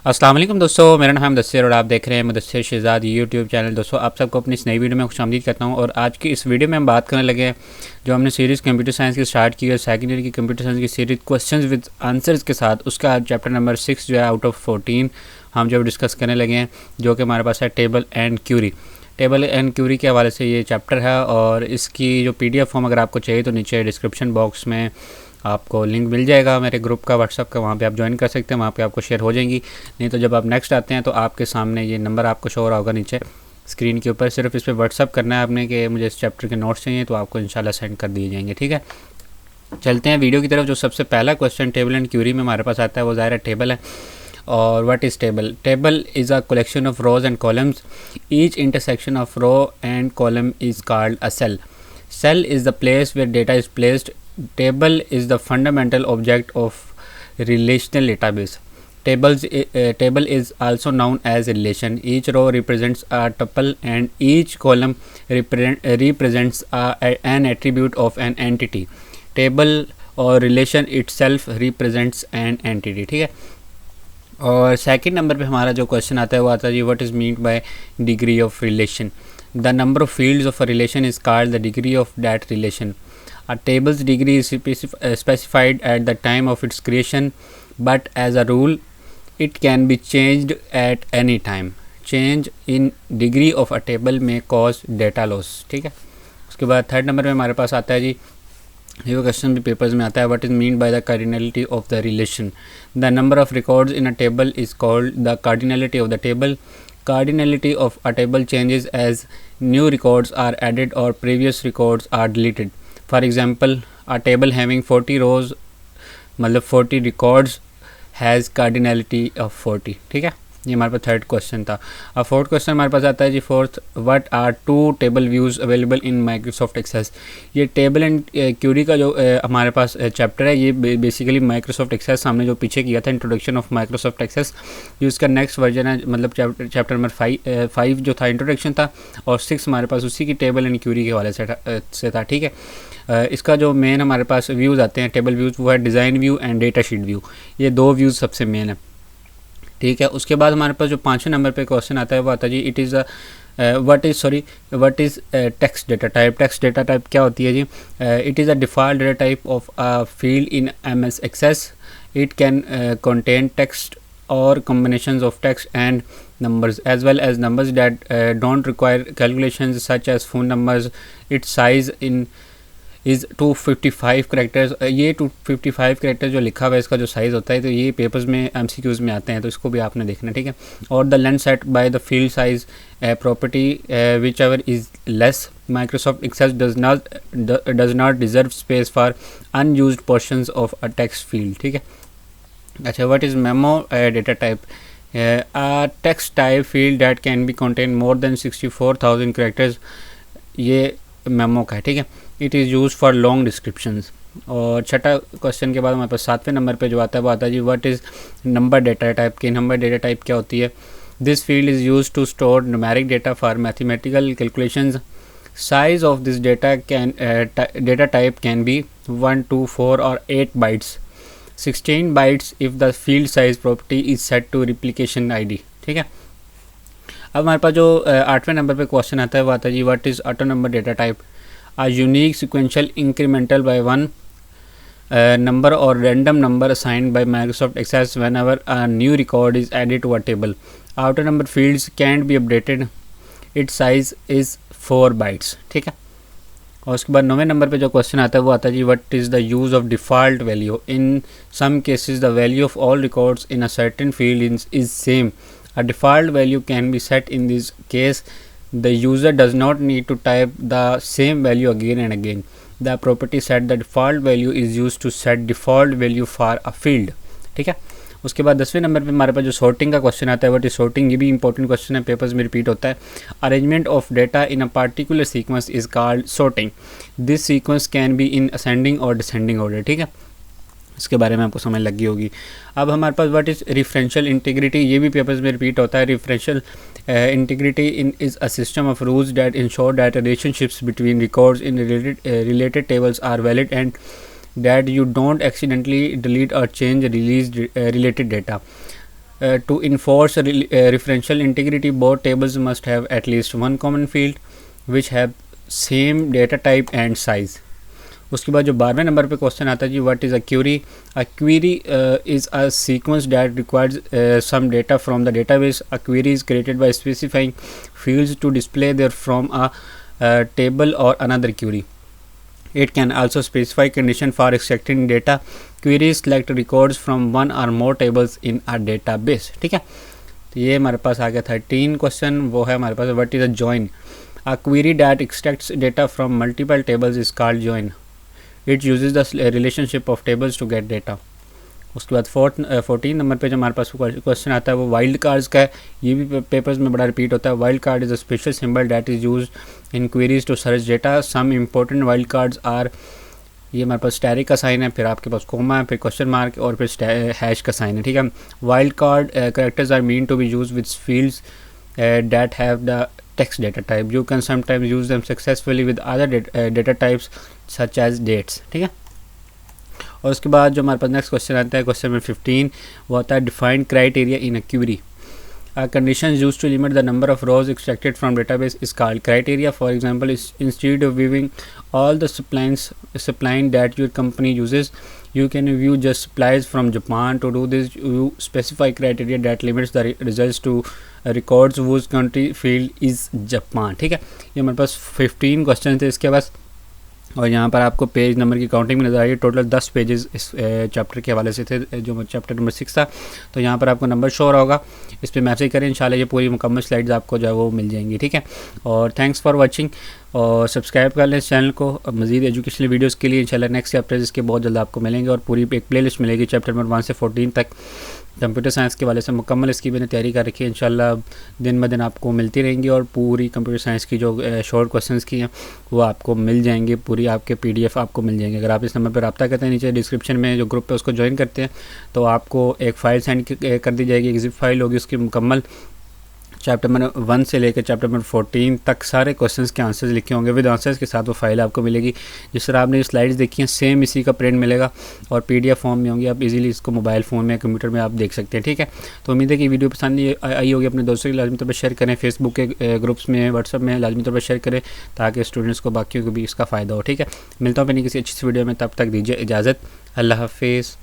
अस्सलाम वालेकुम दोस्तों, मेरा नाम है मुदस्सिर और आप देख रहे हैं मुदस्सिर शहज़ाद यूट्यूब चैनल। दोस्तों आप सबको अपनी इस नई वीडियो में खुशामदीद करता हूं। और आज की इस वीडियो में हम बात करने लगे हैं जो हमने सीरीज़ कंप्यूटर साइंस की स्टार्ट की है, सेकेंड ईयर की कंप्यूटर साइंस की सीरीज़ क्वेश्चंस विद आंसर्स के साथ। उसका आज चैप्टर नंबर 6 जो है आउट ऑफ 14 हम जो डिस्कस करने लगे हैं, जो कि हमारे पास है table and query. Table and query के हवाले से ये चैप्टर है और इसकी जो PDF फॉर्म अगर आपको चाहिए तो नीचे डिस्क्रिप्शन बॉक्स में आपको लिंक मिल जाएगा मेरे ग्रुप का, व्हाट्सअप का, वहाँ पे आप ज्वाइन कर सकते हैं, वहाँ पे आपको शेयर हो जाएंगी। नहीं तो जब आप नेक्स्ट आते हैं तो आपके सामने ये नंबर आपको शो हो रहा होगा नीचे स्क्रीन के ऊपर। सिर्फ इस पर व्हाट्सअप करना है आपने कि मुझे इस चैप्टर के नोट्स चाहिए, तो आपको इंशाल्लाह सेंड कर दिए जाएंगे। ठीक है, चलते हैं वीडियो की तरफ। जो सबसे पहला क्वेश्चन टेबल एंड क्यूरी में हमारे पास आता है वो ज़ाहिर है टेबल है। और what is table? Table is a collection of rows and columns. Each intersection of row and column is called a cell. Cell is the place where data is placed. Table is the fundamental object of relational database. Table is also known as a relation. Each row represents a tuple and each column represents an attribute of an entity. Table और relation itself represents an entity. ठीक है, और second number पे हमारा जो question आता है वो आता है जी what is mean by degree of relation. The number of fields of a relation is called the degree of that relation. A table's degree is specified at the time of its creation, but as a rule it can be changed at any time. Change in degree of a table may cause data loss. ठीक है, उसके बाद third number में हमारे पास आता है जी, ये क्वेश्चन भी पेपर्स में आता है, what is mean by the cardinality of the relation. The number of records in a table is called the cardinality of the table. Cardinality of a table changes as new records are added और previous records are deleted. For example, a table having 40 rows मतलब 40 records has cardinality of 40. ठीक है, ये हमारे पास third question था. अब fourth question हमारे पास आता है जी fourth, what are 2 table views available in Microsoft Access. ये टेबल एंड क्यूरी का जो हमारे पास चैप्टर है, ये बेसिकली माइक्रोसॉफ्ट एक्सेस हमने जो पीछे किया था इंट्रोडक्शन ऑफ माइक्रोसॉफ्ट एक्सेस, जो इसका नेक्स्ट वर्जन है, मतलब चैप्टर नंबर 5 जो था इंट्रोडक्शन था, और 6 हमारे पास उसी की टेबल एंड क्यूरी के हवाले से था. ठीक है, इसका जो मेन हमारे पास व्यूज़ आते हैं टेबल व्यूज़, वो है design view and data sheet view. ये 2 व्यूज़ सबसे मेन है. ठीक है, उसके बाद हमारे पास जो 5वें नंबर पे क्वेश्चन आता है वो आता है जी it is what is text data type. Text data type क्या होती है जी? It is a default data type of a field in MS Access. It can contain text or combinations of text and numbers as well as numbers that don't require calculations such as phone numbers. Its size in is 255 characters. ये 255 character जो लिखा हुआ है इसका जो size होता है, तो ये पेपर्स में MCQs में आते हैं, तो इसको भी आपने देखना. ठीक है, और the length set by the field size property which is less. Microsoft Access does not deserve space for unused portions of a text field. ठीक है, अच्छा, what is memo data type? A text type field that can be contain more than 64,000 characters. ये memo का है. ठीक है, it is use for long descriptions. और छठा क्वेश्चन के बाद हमारे पास 7वें नंबर पे जो आता है वो आता है जी what is number data type की. नंबर डेटा टाइप क्या होती है? This field is use to store numeric data for mathematical calculations. Size of this data type can be 1, 2, 4 और 8 bytes. 16 bytes if the field size property is set to replication ID. ठीक है, अब हमारे पास जो 8वें number पे question आता है वो आता है जी what is auto number data type. A unique sequential incremental by one number or random number assigned by Microsoft Access whenever a new record is added to a table. Outer number fields can't be updated. Its size is 4 bytes. ठीक है, और उसके बाद 9वें number पे जो question आता है वो आता है जी what is the use of default value. In some cases the value of all records in a certain field is same. A default value can be set in this case. The user does not need to type the same value again and again. The property set the default value is used to set default value for a field. ठीक है, उसके बाद 10वें number पे हमारे पास जो sorting का question आता है व्हाट इज सॉर्टिंग. ये भी इंपॉर्टेंट क्वेश्चन है, पेपर्स में रिपीट होता है. Arrangement of data in a particular sequence is called sorting. This sequence can be in ascending और डिसेंडिंग ऑर्डर. ठीक है, इसके बारे में आपको समझ लगी होगी. अब हमारे पास व्हाट इज़ रेफरेंशियल इंटीग्रिटी. ये भी पेपर्स में रिपीट होता है. Referential integrity is a system of rules that ensure that relationships between records in related tables are valid and that you don't accidentally delete और change release related data. to enforce referential integrity, both tables must have at least one common field which have same data type and size. उसके बाद जो 12वें number पे question आता है जी, what is a query? A query is a sequence that requires some data from the database. A query is created by specifying fields to display there from a table or another query. It can also specify condition for extracting data. Queries collect records from one or more tables in a database. ठीक है, तो ये हमारे पास आ गया 13 question. वो है हमारे पास what is a join? A query that extracts data from multiple tables is called join. It uses the relationship of tables to get data. उसके बाद 14 नंबर पे जो हमारे पास क्वेश्चन आता है वो वाइल्ड कार्ड्स का है. ये भी पेपर्स में बड़ा रिपीट होता है. Wild card is a special symbol that is use in queries to search data. Some important wild cards are, ये हमारे पास स्टैरिक का साइन है, फिर आपके पास कोमा है, फिर क्वेश्चन मार्क और फिर हैश का साइन है. ठीक है, wild card characters are mean to be use with fields that have the text data type. You can sometimes use them successfully with other data types such as dates. ठीक है, और उसके बाद जो हमारे पास नेक्स्ट क्वेश्चन आता है question number 15, वो आता है defined criteria in a query. A condition used to limit the number of rows extracted from database is called criteria. For example, instead of viewing all the supplying that your company uses, you can view just supplies from Japan. To do this, you specify criteria that limits the results to records whose country field is Japan. ठीक है, ये हमारे पास 15 question थे इसके पास, और यहाँ पर आपको पेज नंबर की काउंटिंग में नजर आ रही है. टोटल 10 पेजेस इस चैप्टर के हवाले से थे, जो चैप्टर नंबर 6 था. तो यहाँ पर आपको नंबर शो हो रहा होगा, इस पर मैसेज करें, इंशाल्लाह ये पूरी मुकम्मल स्लाइड्स आपको जो है वो मिल जाएंगी. ठीक है, और थैंक्स फॉर वाचिंग, और सब्सक्राइब कर लें इस चैनल को मज़ीद एजुकेशनल वीडियोज़ के लिए. इंशाल्लाह नेक्स्ट चैप्टर इसके बहुत जल्द आपको मिलेंगे, और पूरी एक प्लेलिस्ट मिलेगी चैप्टर नंबर 1 से 14 तक कंप्यूटर साइंस के वाले से मुकम्मल. इसकी मैंने तैयारी कर रखी है, इंशाल्लाह दिन ब दिन आपको मिलती रहेंगी, और पूरी कंप्यूटर साइंस की जो शॉर्ट क्वेश्चंस की हैं वो आपको मिल जाएंगे, पूरी आपके PDF आपको मिल जाएंगे. अगर आप इस नंबर पर रब्ता करते हैं, नीचे डिस्क्रिप्शन में जो ग्रुप है उसको ज्वाइन करते हैं, तो आपको एक फ़ाइल सेंड कर दी जाएगी, एक ज़िप फाइल होगी, उसकी मुकम्मल चैप्टर नंबर 1 से लेकर चैप्टर नंबर 14 तक सारे क्वेश्चंस के आंसर्स लिखे होंगे. विद आंसर्स के साथ वो फाइल आपको मिलेगी. जिस तरह आपने स्लाइड्स देखी हैं सेम इसी का प्रिंट मिलेगा, और PDF फॉर्म में होंगी. आप इजीली इसको मोबाइल फ़ोन में, कंप्यूटर में आप देख सकते हैं. ठीक है, तो उम्मीद है कि वीडियो पसंद आई होगी. अपने दोस्तों के लाजमी तौर पर शेयर करें, फेसबुक के ग्रुप्स में, व्हाट्सअप में लाजमी तौर पर शेयर करें, ताकि स्टूडेंट्स को, बाकियों को भी इसका फ़ायदा हो. ठीक है, मिलता हूँ अपनी किसी अच्छी सी वीडियो में, तब तक दीजिए इजाज़त. अल्लाह हाफिज़.